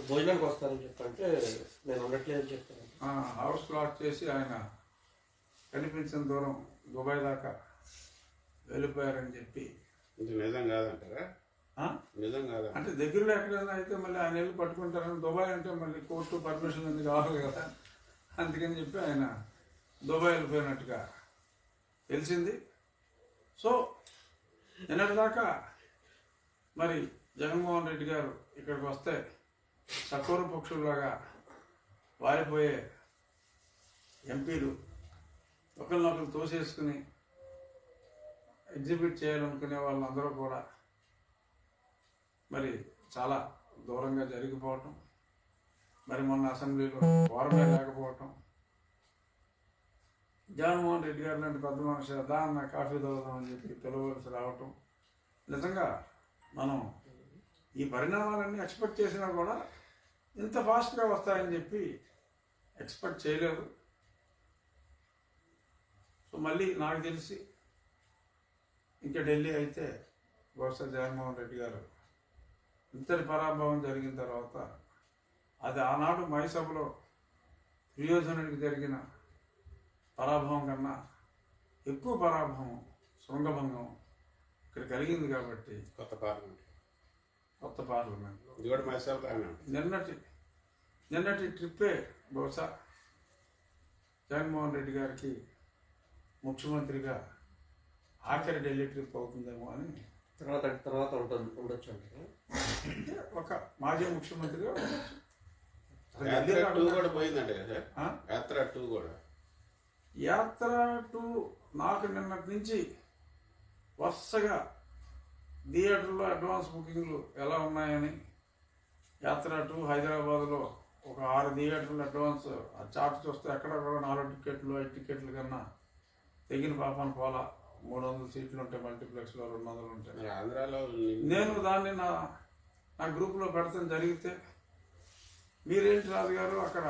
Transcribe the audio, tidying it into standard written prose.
భోజనానికి వస్తారని చెప్పంటే నేను ఉండట్లేదని చెప్తాను. హౌస్ ప్లాట్ చేసి ఆయన కనిపించిన దూరం దుబాయ్ దాకా వెళ్ళిపోయారని చెప్పి. ఇది నిజం కాదంటారా? నిజం కాదు అంటే దగ్గరలో ఎక్కడైనా అయితే మళ్ళీ ఆయన వెళ్ళి పట్టుకుంటారని. దుబాయ్ అంటే మళ్ళీ కోర్టు పర్మిషన్ అన్ని కావాలి కదా, అందుకని చెప్పి ఆయన దుబాయ్ వెళ్ళిపోయినట్టుగా తెలిసింది. సో నిన్నటిదాకా మరి జగన్మోహన్ రెడ్డి గారు ఇక్కడికి వస్తే చకోర పక్షుల్లాగా వారిపోయే ఎంపీలు ఒకరినొకరు తోసేసుకుని ఎగ్జిబిట్ చేయాలనుకునే వాళ్ళందరూ కూడా మరి చాలా దూరంగా జరిగిపోవటం, మరి మొన్న అసెంబ్లీలో వారమే లేకపోవటం, జగన్మోహన్ రెడ్డి గారు లాంటి పెద్ద మనిషి దాన్న కాఫీ తాగుదామని చెప్పి పిలవలసి రావటం, నిజంగా మనం ఈ పరిణామాలన్నీ ఎక్స్పెక్ట్ చేసినా కూడా ఇంత ఫాస్ట్గా వస్తాయని చెప్పి ఎక్స్పెక్ట్ చేయలేదు. సో మళ్ళీ నాకు తెలిసి ఇంకా ఢిల్లీ అయితే బహుశా జగన్మోహన్ రెడ్డి గారు ఇంతటి పరాభవం జరిగిన తర్వాత అది ఆనాడు మహిసభలో ప్రియోజనుడికి జరిగిన పరాభవం కన్నా ఎక్కువ పరాభవం, శృంగభంగం ఇక్కడ కలిగింది. కాబట్టి కొత్త పార్లమెంట్లో నిన్నటి ట్రిప్పే బహుశా జగన్మోహన్ రెడ్డి గారికి ముఖ్యమంత్రిగా ఆఖరి ఢిల్లీ ట్రిప్ అవుతుందేమో అని. తర్వాత ఉండొచ్చు అంటే ఒక మాజీ ముఖ్యమంత్రిగా యాత్ర 2 నాకు నిన్నటి నుంచి వరుసగా థియేటర్లో అడ్వాన్స్ బుకింగ్లు ఎలా ఉన్నాయని, యాత్ర 2 హైదరాబాద్లో ఒక 6 థియేటర్లు అడ్వాన్స్ ఆ చార్ట్ చూస్తే ఎక్కడ కూడా 4 టికెట్లు 5 టికెట్ల కన్నా తెగిన పాపాను పోలా. 300 సీట్లు ఉంటాయి మల్టీప్లెక్స్లో, 200 ఉంటాయి. ఆంధ్రాలో నేను దాన్ని నా గ్రూప్లో పెడతాం జరిగితే మీరేంటి రాజు గారు అక్కడ